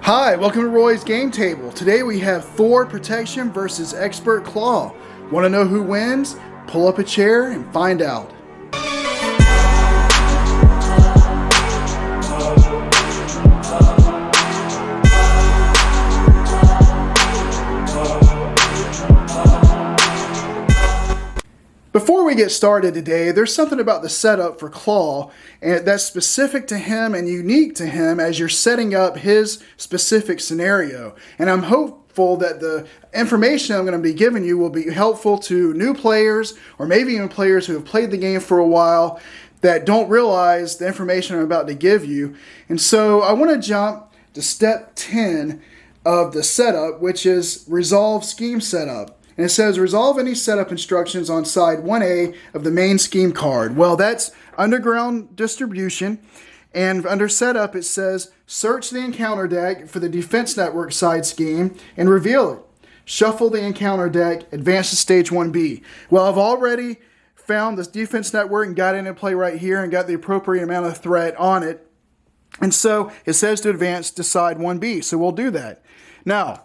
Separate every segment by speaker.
Speaker 1: Hi, welcome to Roy's Game Table. Today we have Thor Protection versus Expert Klaw. Want to know who wins? Pull up a chair and find out. Before we get started today, there's something about the setup for Klaw and that's specific to him and unique to him as you're setting up his specific scenario. And I'm hopeful that the information I'm going to be giving you will be helpful to new players or maybe even players who have played the game for a while that don't realize the information I'm about to give you. And so I want to jump to step 10 of the setup, which is Resolve Scheme Setup. And it says, resolve any setup instructions on side 1A of the main scheme card. Well, that's underground distribution. And under setup, it says, search the encounter deck for the defense network side scheme and reveal it. Shuffle the encounter deck, advance to stage 1B. Well, I've already found this defense network and got into play right here and got the appropriate amount of threat on it. And so it says to advance to side 1B. So we'll do that. Now,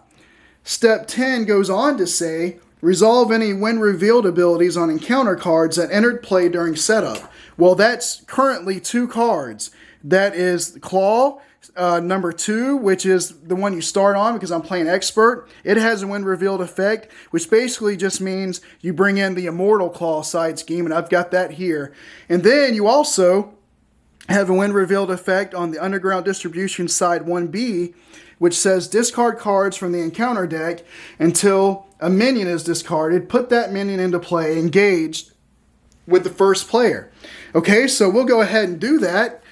Speaker 1: Step 10 goes on to say, resolve any when revealed abilities on encounter cards that entered play during setup. Well, that's currently 2 cards. That is Klaw, number 2, which is the one you start on because I'm playing Expert. It has a when revealed effect, which basically just means you bring in the Immortal Klaw side scheme, and I've got that here. And then you also have a when revealed effect on the underground distribution side 1B, which says discard cards from the encounter deck until a minion is discarded. Put that minion into play, engaged with the first player. Okay, so we'll go ahead and do that.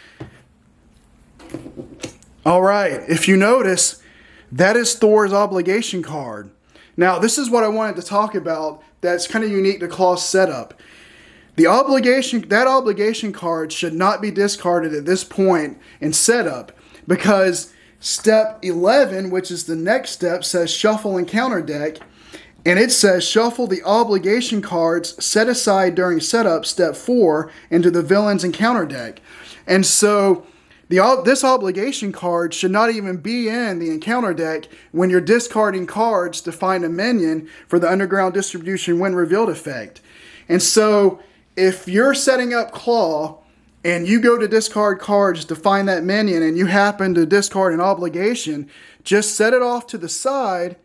Speaker 1: All right, if you notice, that is Thor's obligation card. Now, this is what I wanted to talk about that's kind of unique to Klaw's setup. That obligation card should not be discarded at this point in setup because Step 11, which is the next step, says shuffle encounter deck, and it says shuffle the obligation cards set aside during setup, step 4, into the villain's encounter deck. And so this obligation card should not even be in the encounter deck when you're discarding cards to find a minion for the underground distribution when revealed effect. And so if you're setting up Klaw and you go to discard cards to find that minion and you happen to discard an obligation, just set it off to the side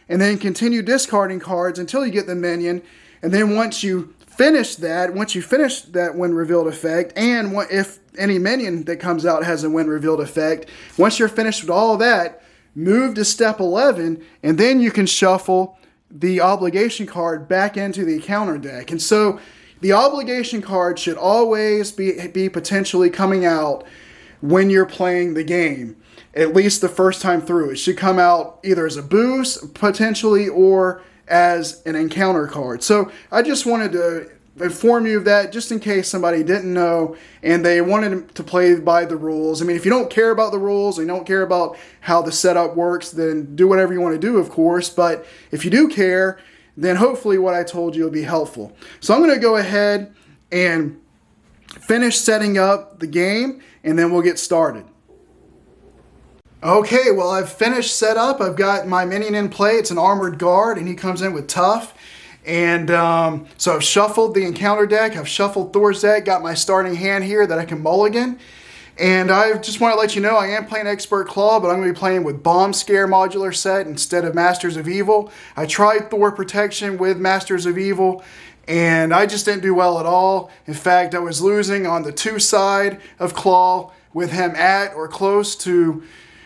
Speaker 1: and then continue discarding cards until you get the minion. And then once you finish that when revealed effect, and if any minion that comes out has a when revealed effect, once you're finished with all that, move to step 11 and then you can shuffle the obligation card back into the encounter deck. And so the obligation card should always be potentially coming out when you're playing the game, at least the first time through. It should come out either as a boost, potentially, or as an encounter card. So I just wanted to inform you of that just in case somebody didn't know and they wanted to play by the rules. I mean, if you don't care about the rules and you don't care about how the setup works, then do whatever you want to do, of course. But if you do care, then hopefully what I told you will be helpful. So I'm going to go ahead and finish setting up the game, and then we'll get started. Okay, well, I've finished setup. I've got my minion in play. It's an armored guard, and he comes in with tough. And so I've shuffled the encounter deck. I've shuffled Thor's deck, got my starting hand here that I can mulligan. And I just want to let you know I am playing Expert Klaw, but I'm going to be playing with Bomb Scare modular set instead of Masters of Evil. I tried Thor Protection with Masters of Evil, and I just didn't do well at all. In fact, I was losing on the 2 side of Klaw with him at or close to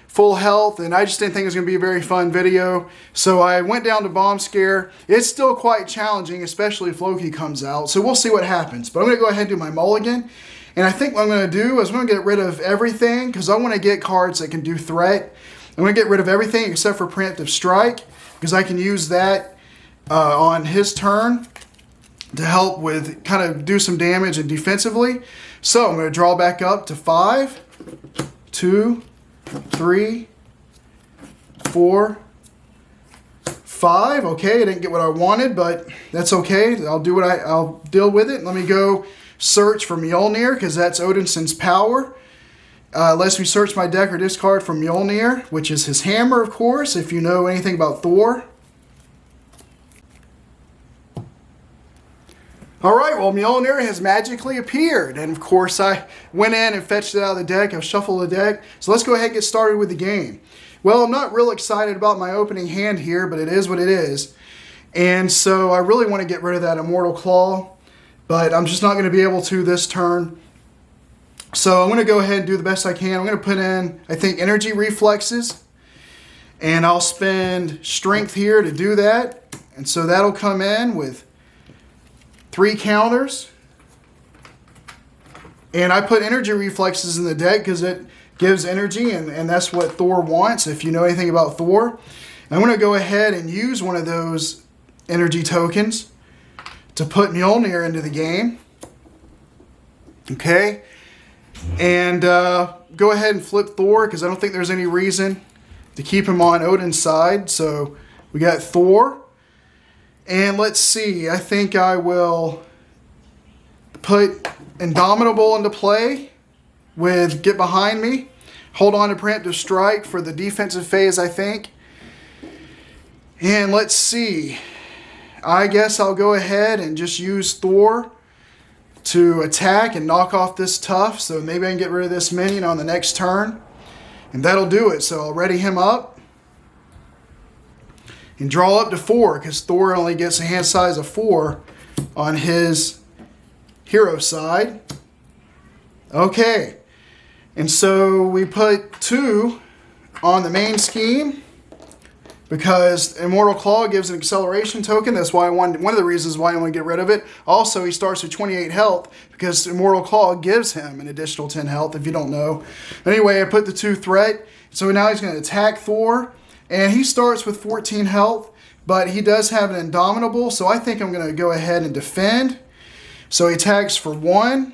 Speaker 1: full health, and I just didn't think it was going to be a very fun video. So I went down to Bomb Scare. It's still quite challenging, especially if Loki comes out. So we'll see what happens. But I'm going to go ahead and do my mulligan. And I think what I'm going to do is I'm going to get rid of everything because I want to get cards that can do threat. I'm going to get rid of everything except for Preemptive Strike because I can use that on his turn to help with kind of do some damage and defensively. So I'm going to draw back up to 5, 2, 3, 4, 5. Okay, I didn't get what I wanted, but that's okay. I'll deal with it. Let me go search for Mjolnir because that's Odinson's power. lets me search my deck or discard for Mjolnir, which is his hammer, of course, if you know anything about Thor. Alright, well, Mjolnir has magically appeared, and of course I went in and fetched it out of the deck. I've shuffled the deck, so let's go ahead and get started with the game. Well, I'm not real excited about my opening hand here, but it is what it is. And so I really want to get rid of that Immortal Klaw, but I'm just not going to be able to this turn. So I'm going to go ahead and do the best I can. I'm going to put in, I think, Energy Reflexes, and I'll spend Strength here to do that. And so that'll come in with 3 counters. And I put Energy Reflexes in the deck because it gives energy, and that's what Thor wants, if you know anything about Thor. And I'm going to go ahead and use one of those energy tokens to put Mjolnir into the game. Okay. And go ahead and flip Thor, because I don't think there's any reason to keep him on Odin's side. So we got Thor. And let's see, I think I will put Indomitable into play with Get Behind Me. Hold on to Preemptive Strike for the defensive phase, I think. And let's see, I guess I'll go ahead and just use Thor to attack and knock off this tough. So maybe I can get rid of this minion on the next turn. And that'll do it. So I'll ready him up and draw up to 4, because Thor only gets a hand size of 4 on his hero side. Okay. And so we put 2 on the main scheme, because Immortal Klaw gives an acceleration token. That's why one of the reasons why I want to get rid of it. Also, he starts with 28 health because Immortal Klaw gives him an additional 10 health, if you don't know. Anyway, I put the 2 threat. So now he's going to attack Thor. And he starts with 14 health, but he does have an Indomitable. So I think I'm going to go ahead and defend. So he attacks for 1.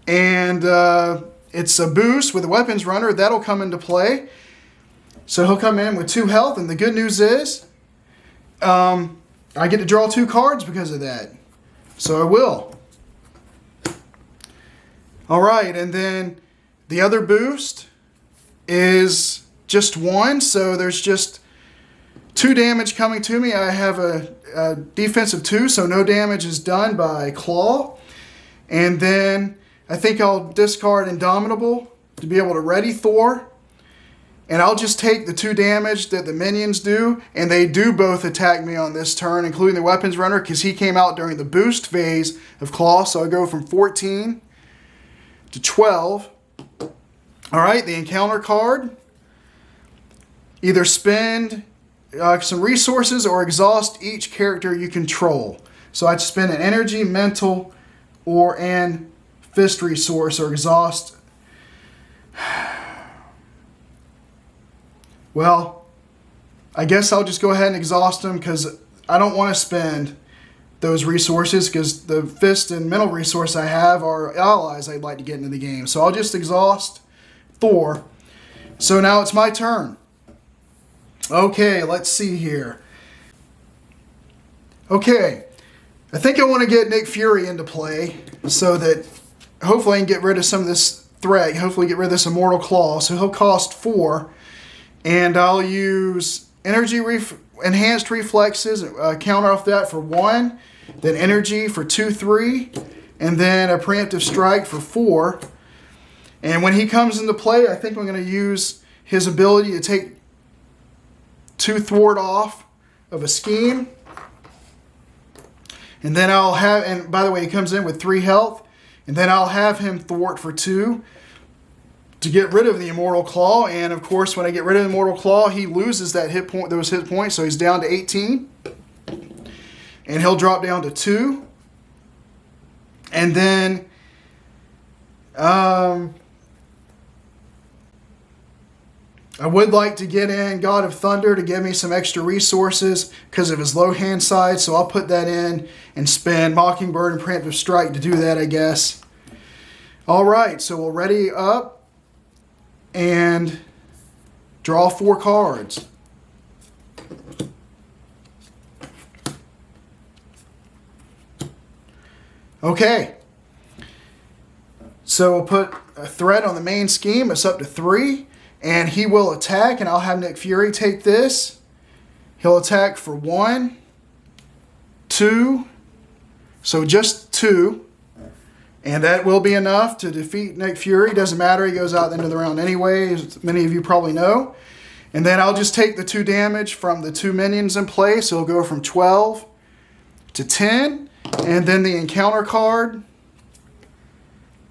Speaker 1: And it's a boost with a Weapons Runner. That'll come into play. So he'll come in with 2 health, and the good news is I get to draw 2 cards because of that. So I will. All right, and then the other boost is just 1, so there's just 2 damage coming to me. I have a defensive 2, so no damage is done by Klaw. And then I think I'll discard Indomitable to be able to ready Thor. And I'll just take the 2 damage that the minions do, and they do both attack me on this turn, including the Weapons Runner, because he came out during the boost phase of Klaw. So I go from 14 to 12. All right, the encounter card. Either spend some resources or exhaust each character you control. So I'd spend an energy, mental, or an fist resource, or exhaust. Well, I guess I'll just go ahead and exhaust them, because I don't want to spend those resources, because the fist and mental resource I have are allies I'd like to get into the game. So I'll just exhaust Thor. So now it's my turn. Okay, let's see here. Okay, I think I want to get Nick Fury into play so that hopefully I can get rid of some of this threat, hopefully get rid of this Immortal Klaw. So he'll cost 4. And I'll use Enhanced Reflexes, counter off that for 1, then Energy for 2, 3, and then a Preemptive Strike for 4. And when he comes into play, I think I'm going to use his ability to take 2 thwart off of a scheme. And then I'll have, and by the way, he comes in with 3 health, and then I'll have him thwart for 2. To get rid of the Immortal Klaw. And of course, when I get rid of the Immortal Klaw, he loses that those hit points, so he's down to 18. And he'll drop down to 2. And then I would like to get in God of Thunder to give me some extra resources because of his low hand size, so I'll put that in and spend Mockingbird and Preemptive Strike to do that, I guess. All right, so we'll ready up and draw 4 cards. Okay. So we'll put a threat on the main scheme. It's up to 3. And he will attack, and I'll have Nick Fury take this. He'll attack for 1, 2, so just 2. And that will be enough to defeat Nick Fury. Doesn't matter, he goes out into the round anyway, as many of you probably know. And then I'll just take the 2 damage from the 2 minions in play, so it'll go from 12 to 10. And then the encounter card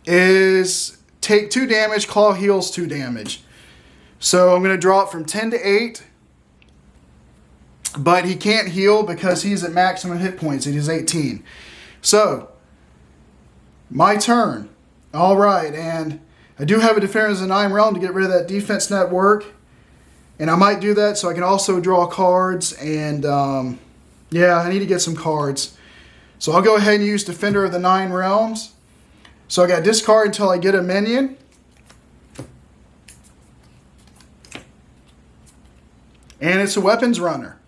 Speaker 1: is take 2 damage, Klaw heals 2 damage. So I'm going to draw it from 10 to 8. But he can't heal because he's at maximum hit points. It is 18. So, my turn. Alright, and I do have a Defenders of the Nine Realm to get rid of that defense network. And I might do that so I can also draw cards. And, yeah, I need to get some cards. So I'll go ahead and use Defender of the Nine Realms. So I got discard until I get a minion. And it's a weapons runner.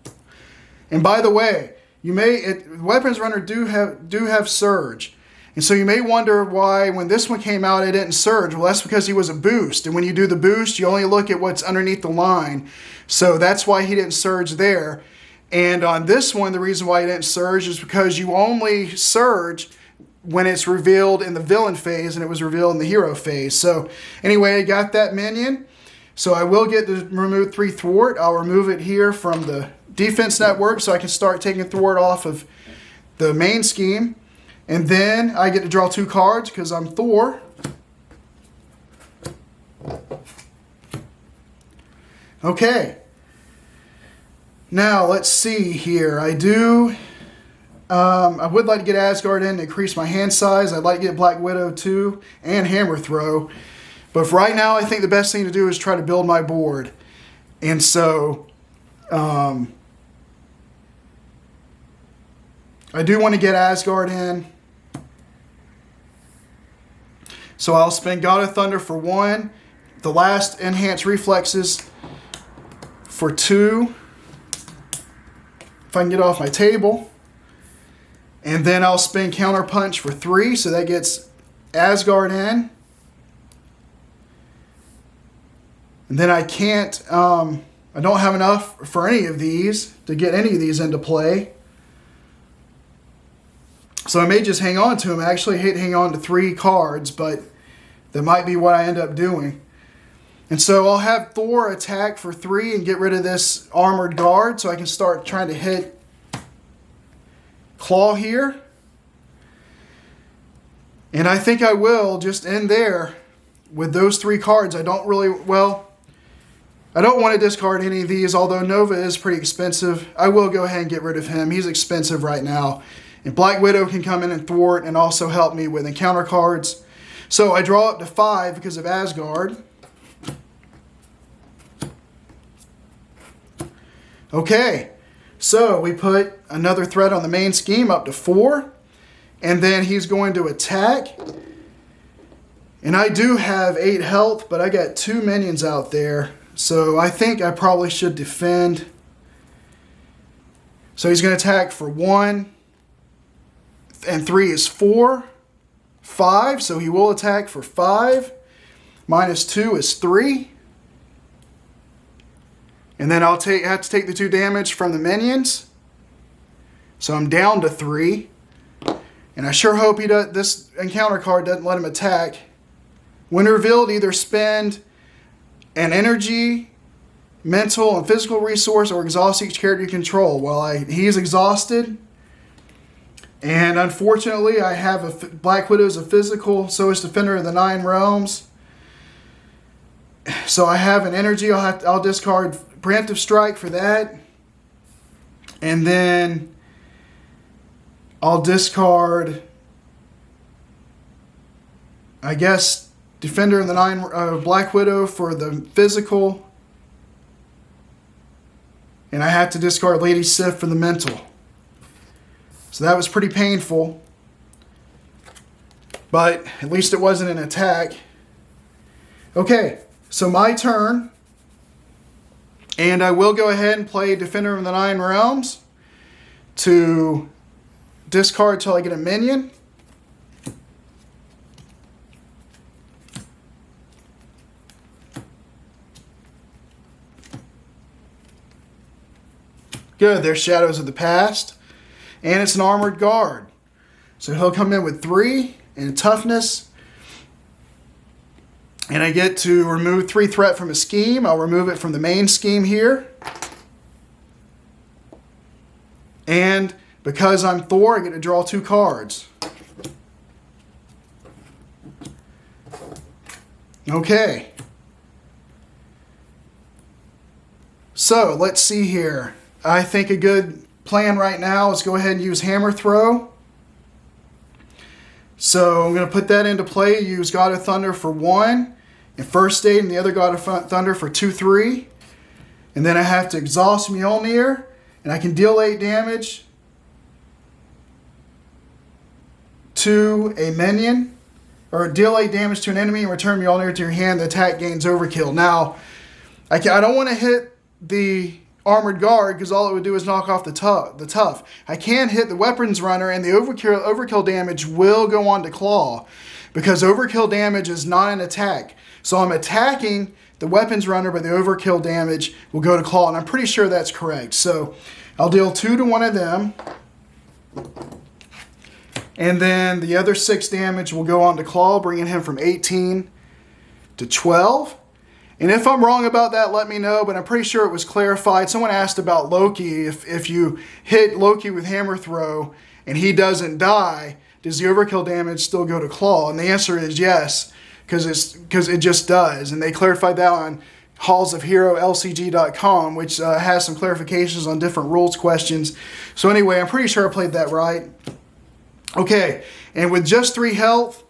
Speaker 1: And by the way, weapons runner do have surge. And so you may wonder why when this one came out it didn't surge. Well, that's because he was a boost. And when you do the boost, you only look at what's underneath the line. So that's why he didn't surge there. And on this one, the reason why he didn't surge is because you only surge when it's revealed in the villain phase, and it was revealed in the hero phase. So anyway, I got that minion. So I will get to remove 3 thwart. I'll remove it here from the defense network so I can start taking thwart off of the main scheme. And then I get to draw 2 cards because I'm Thor. Okay. Now let's see here. I would like to get Asgard in to increase my hand size. I'd like to get Black Widow too and Hammer Throw. But for right now, I think the best thing to do is try to build my board. And so, I do want to get Asgard in. So I'll spend God of Thunder for 1. The last Enhanced Reflexes for 2. If I can get off my table. And then I'll spend Counter Punch for 3. So that gets Asgard in. And then I can't, I don't have enough for any of these to get any of these into play. So I may just hang on to them. I actually hate hanging on to 3 cards, but that might be what I end up doing. And so I'll have Thor attack for 3 and get rid of this armored guard so I can start trying to hit Klaw here. And I think I will just end there with those 3 cards. I don't really, well, I don't want to discard any of these, although Nova is pretty expensive. I will go ahead and get rid of him. He's expensive right now. And Black Widow can come in and thwart and also help me with encounter cards. So I draw up to 5 because of Asgard. Okay, so we put another threat on the main scheme up to 4. And then he's going to attack. And I do have 8 health, but I got 2 minions out there. So I think I probably should defend. So he's going to attack for 1. And 3 is 4. 5. So he will attack for 5. Minus 2 is 3. And then I'll have to take the 2 damage from the minions. So I'm down to 3. And I sure hope this encounter card doesn't let him attack. When revealed, either spend an energy, mental, and physical resource or exhaust each character you control. Well, he's exhausted. And unfortunately, I have Black Widow's a physical, so is Defender of the Nine Realms. So I have an energy. I'll discard Preemptive Strike for that. And then I'll discard, I guess, Defender of the Black Widow for the physical. And I have to discard Lady Sif for the mental. So that was pretty painful. But at least it wasn't an attack. Okay, so my turn. And I will go ahead and play Defender of the Nine Realms to discard till I get a minion. Good, there's Shadows of the Past. And it's an armored guard. So he'll come in with 3 in toughness. And I get to remove 3 threat from a scheme. I'll remove it from the main scheme here. And because I'm Thor, I get to draw 2 cards. Okay. So let's see here. I think a good plan right now is go ahead and use Hammer Throw. So I'm going to put that into play. Use God of Thunder for 1 in first aid, and the other God of Thunder for 2/3. And then I have to exhaust Mjolnir, and I can deal 8 damage to a minion, or deal 8 damage to an enemy and return Mjolnir to your hand. The attack gains overkill. Now, I don't want to hit the armored guard because all it would do is knock off the tough. I can hit the weapons runner, and the overkill damage will go on to Klaw because overkill damage is not an attack. So I'm attacking the weapons runner, but the overkill damage will go to Klaw, and I'm pretty sure that's correct. So I'll deal 2 to one of them, and then the other 6 damage will go on to Klaw, bringing him from 18 to 12. And if I'm wrong about that, let me know, but I'm pretty sure it was clarified. Someone asked about Loki. If you hit Loki with Hammer Throw and he doesn't die, does the overkill damage still go to Klaw? And the answer is yes, because it just does. And they clarified that on hallsofherolcg.com, which has some clarifications on different rules questions. So anyway, I'm pretty sure I played that right. Okay, and with just 3 health,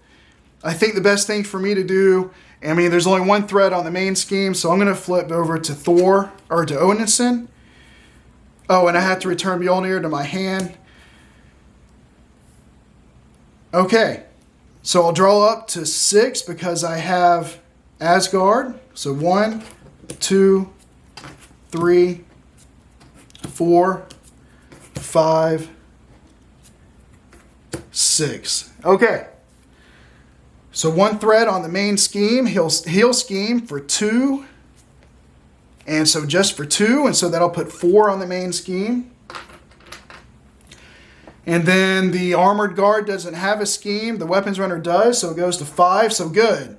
Speaker 1: I think the best thing for me to do, I mean, there's only 1 threat on the main scheme, so I'm going to flip over to Thor, or to Odinson. Oh, and I have to return Mjolnir to my hand. Okay, so I'll draw up to 6 because I have Asgard. So 1, 2, 3, 4, 5, 6. Okay. So 1 threat on the main scheme, heal scheme for 2. And so just for 2, and so that'll put 4 on the main scheme. And then the armored guard doesn't have a scheme, the weapons runner does, so it goes to 5, so good.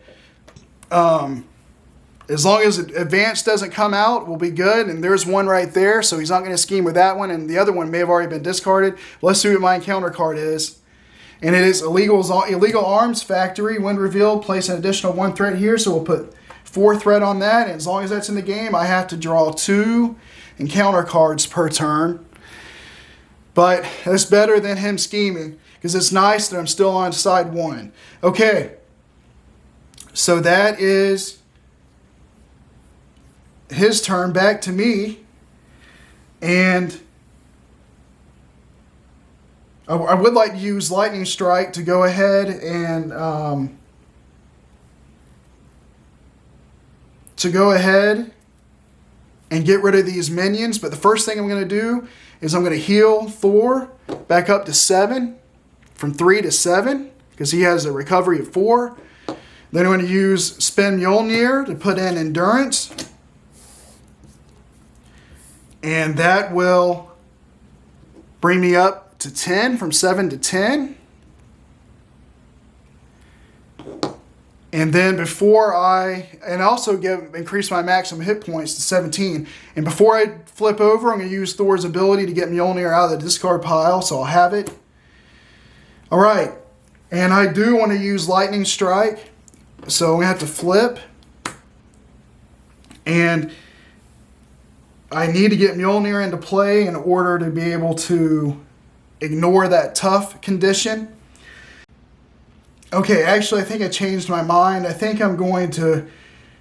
Speaker 1: As long as advance doesn't come out, we'll be good. And there's 1 right there, so he's not going to scheme with that one, and the other one may have already been discarded. Let's see what my encounter card is. And it is illegal arms factory. When revealed, place an additional 1 threat here. So we'll put 4 threat on that. And as long as that's in the game, I have to draw 2 encounter cards per turn. But that's better than him scheming, because it's nice that I'm still on side 1. Okay. So that is his turn. Back to me. And I would like to use Lightning Strike to go ahead and get rid of these minions. But the first thing I'm going to do is I'm going to heal Thor back up to 7, from 3 to 7, because he has a recovery of 4. Then I'm going to use Spin Mjolnir to put in Endurance. And that will bring me up to 10, from 7 to 10. And then also increase my maximum hit points to 17. And before I flip over, I'm going to use Thor's ability to get Mjolnir out of the discard pile, so I'll have it. All right, and I do want to use Lightning Strike, so we have to flip. And I need to get Mjolnir into play in order to be able to ignore that tough condition. Okay, actually, I think I changed my mind. I think I'm going to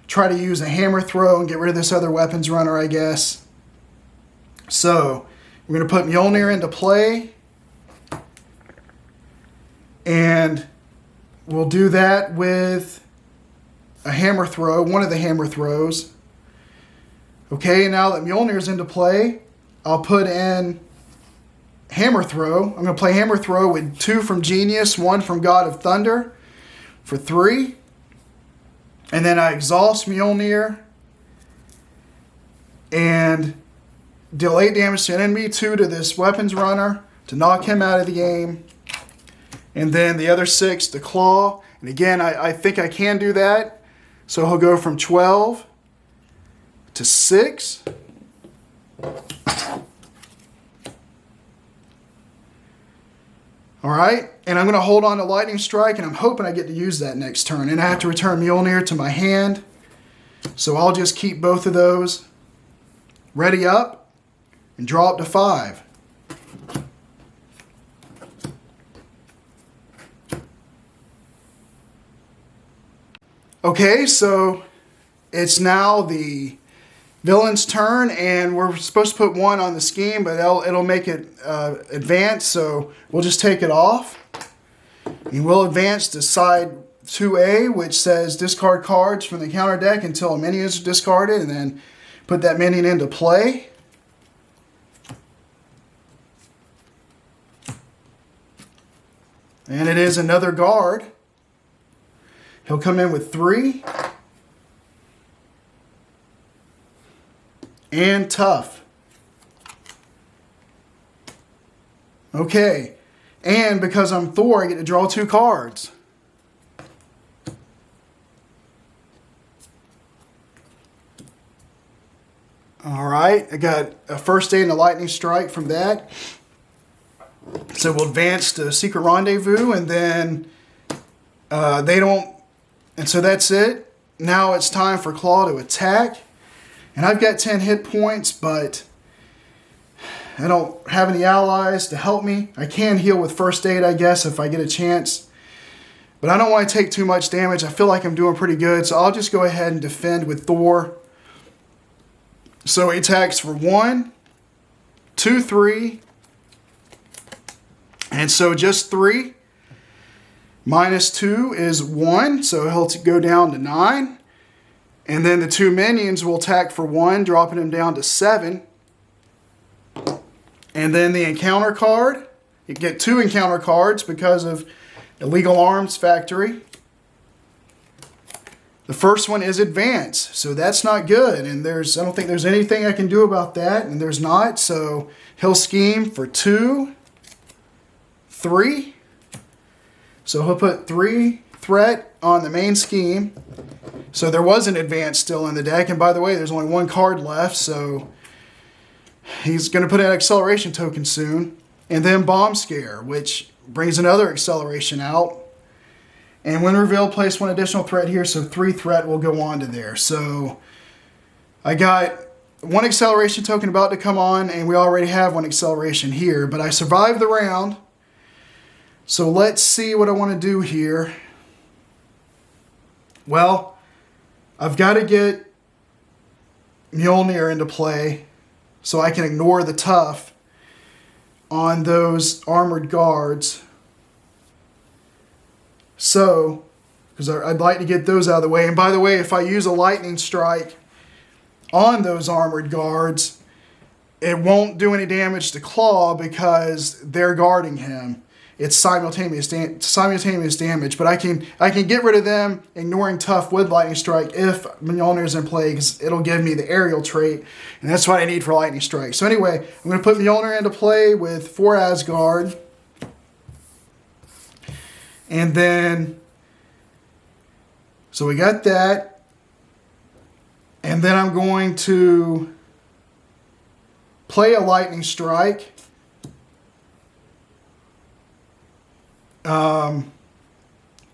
Speaker 1: try to use a Hammer Throw and get rid of this other weapons runner, I guess. So, we're going to put Mjolnir into play. And we'll do that with a Hammer Throw, one of the Hammer Throws. Okay, now that Mjolnir's into play, I'll put in Hammer Throw. I'm going to play Hammer Throw with 2 from Genius, 1 from God of Thunder for 3. And then I exhaust Mjolnir. And deal 8 damage to an enemy, 2 to this weapons runner to knock him out of the game. And then the other 6 to Klaw. And again, I think I can do that. So he'll go from 12 to 6. All right, and I'm going to hold on to Lightning Strike, and I'm hoping I get to use that next turn. And I have to return Mjolnir to my hand. So I'll just keep both of those ready up and draw up to 5. Okay, so it's now the villain's turn, and we're supposed to put 1 on the scheme, but it'll make it advance, so we'll just take it off. And we'll advance to side 2A, which says discard cards from the counter deck until a minion is discarded, and then put that minion into play. And it is another guard. He'll come in with 3. And tough. Okay. And because I'm Thor, I get to draw 2 cards. Alright, I got a first aid and a lightning strike from that. So we'll advance to Secret Rendezvous, and then they don't... And so that's it. Now it's time for Klaw to attack. And I've got 10 hit points, but I don't have any allies to help me. I can heal with first aid, I guess, if I get a chance. But I don't want to take too much damage. I feel like I'm doing pretty good, so I'll just go ahead and defend with Thor. So he attacks for 1, 2, 3. And so just 3. Minus 2 is 1, so he'll go down to 9. And then the 2 minions will attack for 1, dropping him down to 7. And then the encounter card. You get 2 encounter cards because of Illegal Arms Factory. The first one is advance, so that's not good. And I don't think there's anything I can do about that, and there's not. So he'll scheme for 2, 3. So he'll put 3 threat on the main scheme. So there was an advance still in the deck. And by the way, there's only 1 card left. So he's going to put an acceleration token soon. And then Bomb Scare, which brings another acceleration out. And when revealed, place 1 additional threat here. So 3 threat will go on to there. So I got 1 acceleration token about to come on. And we already have 1 acceleration here. But I survived the round. So let's see what I want to do here. Well, I've got to get Mjolnir into play so I can ignore the tough on those armored guards. So, because I'd like to get those out of the way. And by the way, if I use a lightning strike on those armored guards, it won't do any damage to Klaw because they're guarding him. It's simultaneous damage, but I can get rid of them, ignoring tough with lightning strike if Mjolnir is in play, because it'll give me the aerial trait, and that's what I need for lightning strike. So anyway, I'm going to put Mjolnir into play with 4 Asgard, and then so we got that, and then I'm going to play a lightning strike.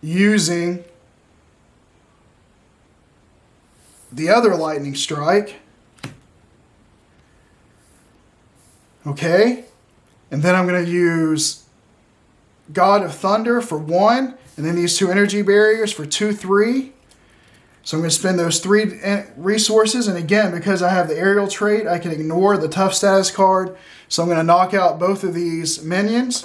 Speaker 1: Using the other lightning strike. Okay. And then I'm going to use God of Thunder for 1. And then these 2 energy barriers for 2, 3. So I'm going to spend those 3 resources. And again, because I have the aerial trait, I can ignore the tough status card. So I'm going to knock out both of these minions.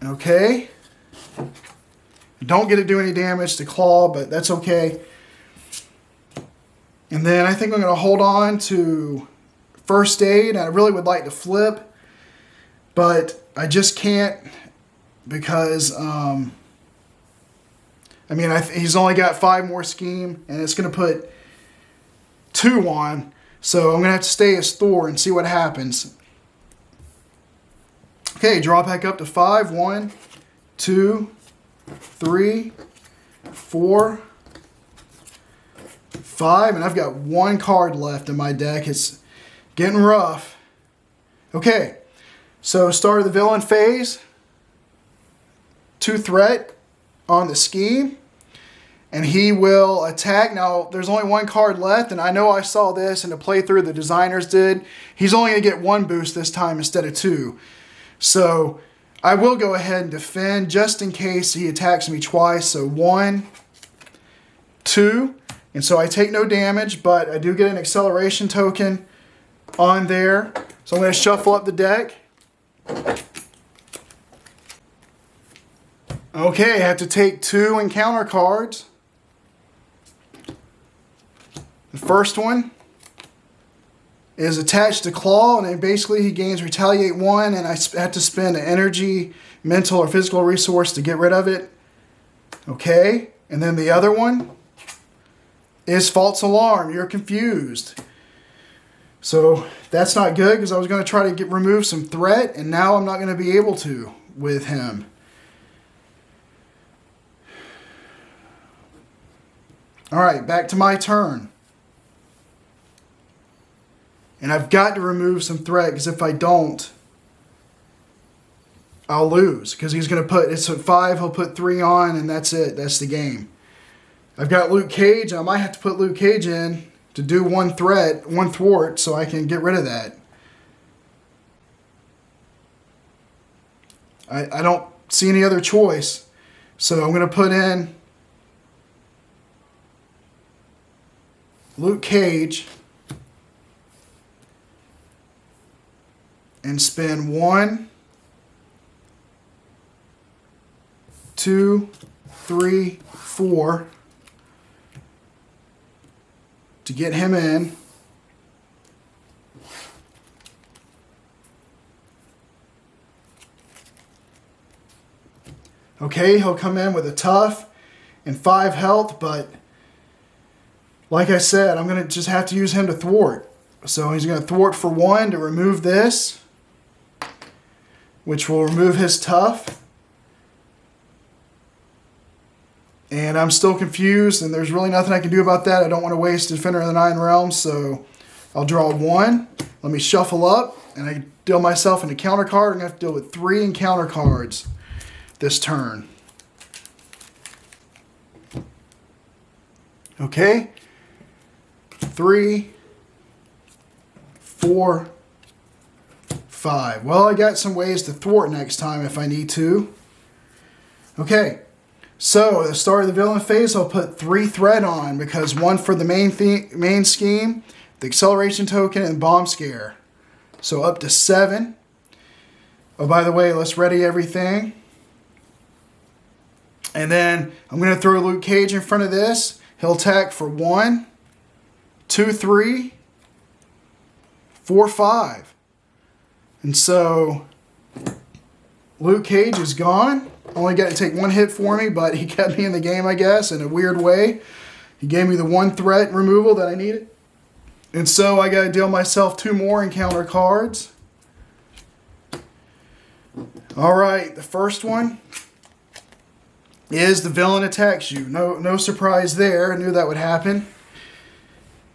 Speaker 1: Okay. Don't get to do any damage to Klaw, but that's okay. And then I think I'm going to hold on to first aid. I really would like to flip, but I just can't because I I mean, he's only got 5 more scheme, and it's going to put 2 on. So I'm going to have to stay as Thor and see what happens. Okay, draw back up to 5. 1, 2, 3, 4, 5. And I've got 1 card left in my deck. It's getting rough. Okay, so start of the villain phase. 2 threat on the scheme. And he will attack. Now, there's only 1 card left, and I know I saw this in the playthrough the designers did. He's only going to get 1 boost this time instead of 2. So, I will go ahead and defend just in case he attacks me twice. So, 1, 2. And so I take no damage, but I do get an acceleration token on there. So I'm going to shuffle up the deck. Okay, I have to take 2 encounter cards. The first one is attached to Klaw, and then basically he gains Retaliate 1, and I have to spend an energy, mental, or physical resource to get rid of it. Okay, and then the other one is False Alarm. You're confused. So that's not good because I was going to try to remove some threat, and now I'm not going to be able to with him. All right, back to my turn. And I've got to remove some threat because if I don't, I'll lose. Because he's going to put, it's at 5, he'll put 3 on, and that's it. That's the game. I've got Luke Cage. I might have to put Luke Cage in to do 1 threat, 1 thwart, so I can get rid of that. I don't see any other choice. So I'm going to put in Luke Cage and spend 1, 2, 3, 4 to get him in. Okay, he'll come in with a tough and 5 health, but like I said, I'm going to just have to use him to thwart. So he's going to thwart for 1 to remove this, which will remove his tough. And I'm still confused, and there's really nothing I can do about that. I don't want to waste Defender of the Nine Realms, so I'll draw 1. Let me shuffle up, and I deal myself into counter card. I'm going to have to deal with 3 encounter cards this turn. Okay. 3, 4, 5. Well, I got some ways to thwart next time if I need to. Okay, so at the start of the villain phase, I'll put 3 threat on because 1 for the main scheme, the acceleration token, and bomb scare. So up to 7. Oh, by the way, let's ready everything. And then I'm going to throw Luke Cage in front of this. He'll attack for 1, 2, 3, 4, 5. And so Luke Cage is gone. Only got to take 1 hit for me, but he kept me in the game, I guess, in a weird way. He gave me the 1 threat removal that I needed. And so I got to deal myself 2 more encounter cards. All right, the first one is the villain attacks you. No surprise there. I knew that would happen.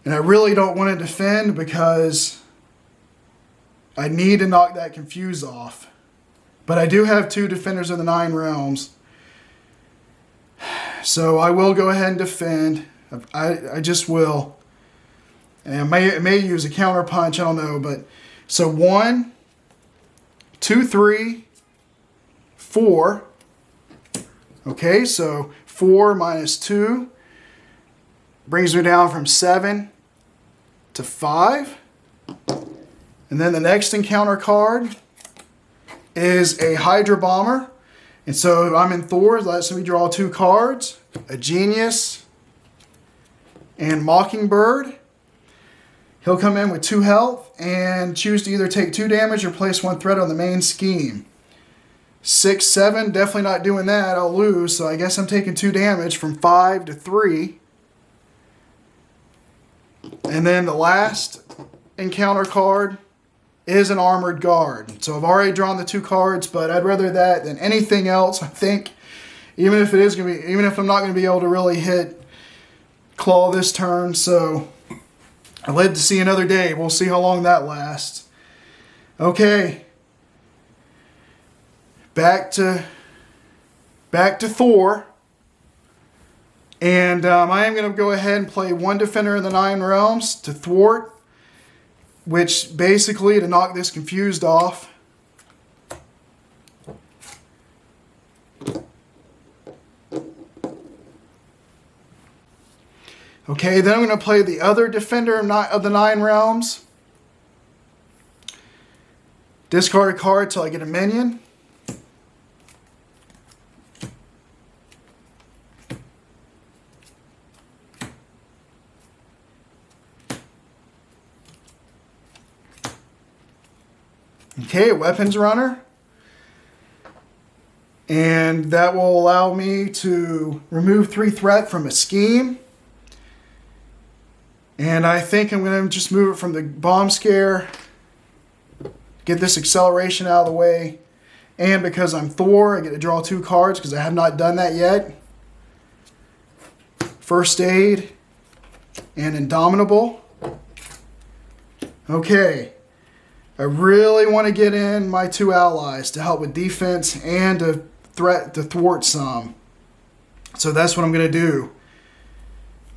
Speaker 1: And I really don't want to defend because I need to knock that confuse off. But I do have 2 Defenders of the Nine Realms. So I will go ahead and defend. I just will. And I may use a counter punch, I don't know. But so 1, 2, 3, 4. Okay, so 4 minus 2 brings me down from 7 to 5. And then the next encounter card is a Hydra Bomber. And so I'm in Thor, lets me draw 2 cards, a Genius and Mockingbird. He'll come in with 2 health and choose to either take 2 damage or place 1 threat on the main scheme. 6, 7, definitely not doing that. I'll lose, so I guess I'm taking 2 damage from 5 to 3. And then the last encounter card is an armored guard. So I've already drawn the 2 cards, but I'd rather that than anything else, I think. Even if I'm not going to be able to really hit Klaw this turn, so I live to see another day. We'll see how long that lasts. Okay. Back to Thor. And I am going to go ahead and play 1 Defender of the Nine Realms to thwart, which basically to knock this confused off. Okay, then I'm going to play the other Defender of the Nine Realms. Discard a card till I get a minion. Okay, Weapons Runner. And that will allow me to remove 3 threat from a scheme. And I think I'm going to just move it from the Bomb Scare. Get this acceleration out of the way. And because I'm Thor, I get to draw 2 cards because I have not done that yet. First Aid and Indomitable. Okay. I really want to get in my 2 allies to help with defense and to thwart some. So that's what I'm going to do.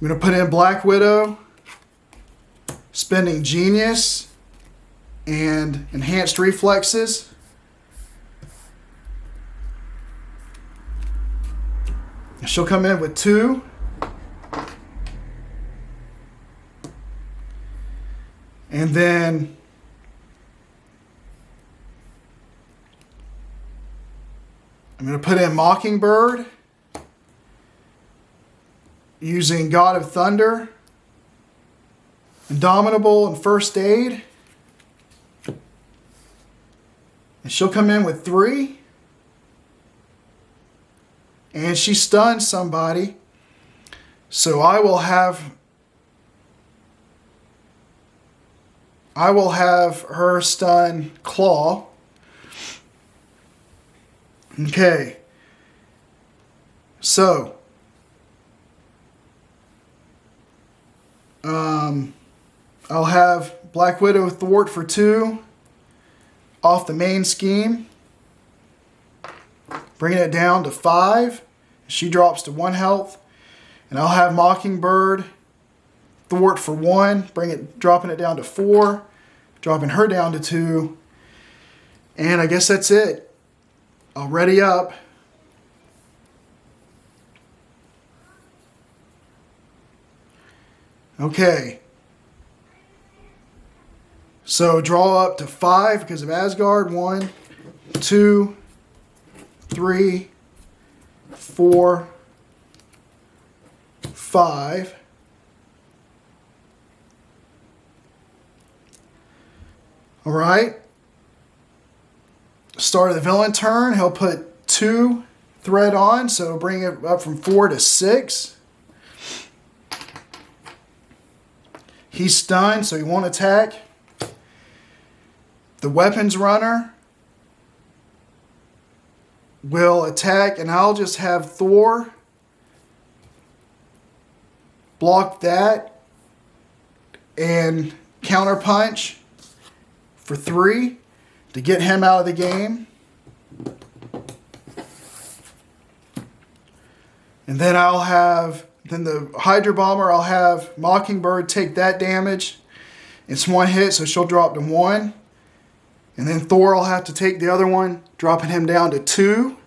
Speaker 1: I'm going to put in Black Widow, spending Genius and Enhanced Reflexes. She'll come in with 2. And then I'm going to put in Mockingbird using God of Thunder, Indomitable, and First Aid. And she'll come in with 3. And she stuns somebody. So I will have her stun Klaw. Okay. So I'll have Black Widow thwart for 2 off the main scheme, bringing it down to 5. She drops to 1 health, and I'll have Mockingbird thwart for 1, dropping it down to 4, dropping her down to 2, and I guess that's it. I'll ready up. Okay. So draw up to 5 because of Asgard. 1, 2, 3, 4, 5. All right. Start of the villain turn. He'll put 2 threat on, so bring it up from 4 to 6. He's stunned, so he won't attack. The Weapons Runner will attack, and I'll just have Thor block that and counterpunch for 3 to get him out of the game. And then the Hydra Bomber, I'll have Mockingbird take that damage. It's 1 hit, so she'll drop to 1. And then Thor will have to take the other one, dropping him down to 2.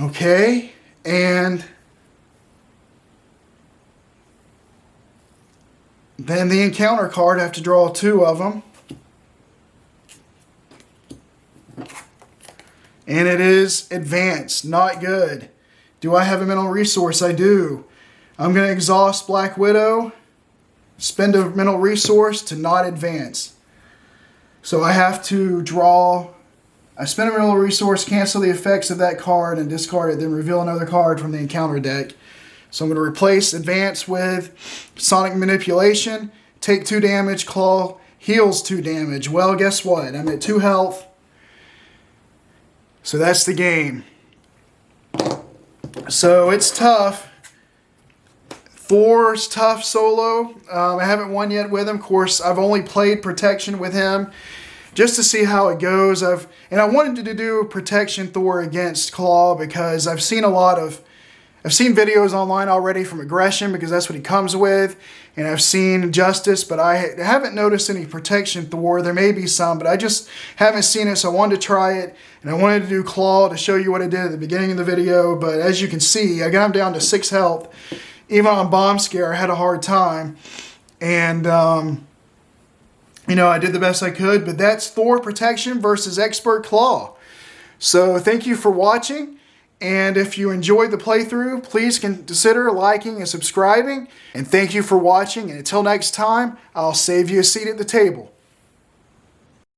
Speaker 1: Okay, and then the encounter card, I have to draw 2 of them. And it is advanced, not good. Do I have a mental resource? I do. I'm going to exhaust Black Widow, spend a mental resource to not advance. So I have to draw. I spend a mineral resource, cancel the effects of that card, and discard it, then reveal another card from the encounter deck. So I'm going to replace Advance with Sonic Manipulation, take 2 damage, Klaw heals 2 damage. Well, guess what? I'm at 2 health. So that's the game. So it's tough. Thor's tough solo. I haven't won yet with him. Of course, I've only played Protection with him just to see how it goes. I wanted to do Protection Thor against Klaw because I've seen videos online already from Aggression because that's what he comes with, and I've seen Justice, but I haven't noticed any Protection Thor. There may be some, but I just haven't seen it, so I wanted to try it, and I wanted to do Klaw to show you what I did at the beginning of the video, but as you can see, I got him down to 6 health. Even on Bomb Scare, I had a hard time, and you know, I did the best I could, but that's Thor Protection versus Expert Klaw. So thank you for watching, and if you enjoyed the playthrough, please consider liking and subscribing, and thank you for watching, and until next time, I'll save you a seat at the table.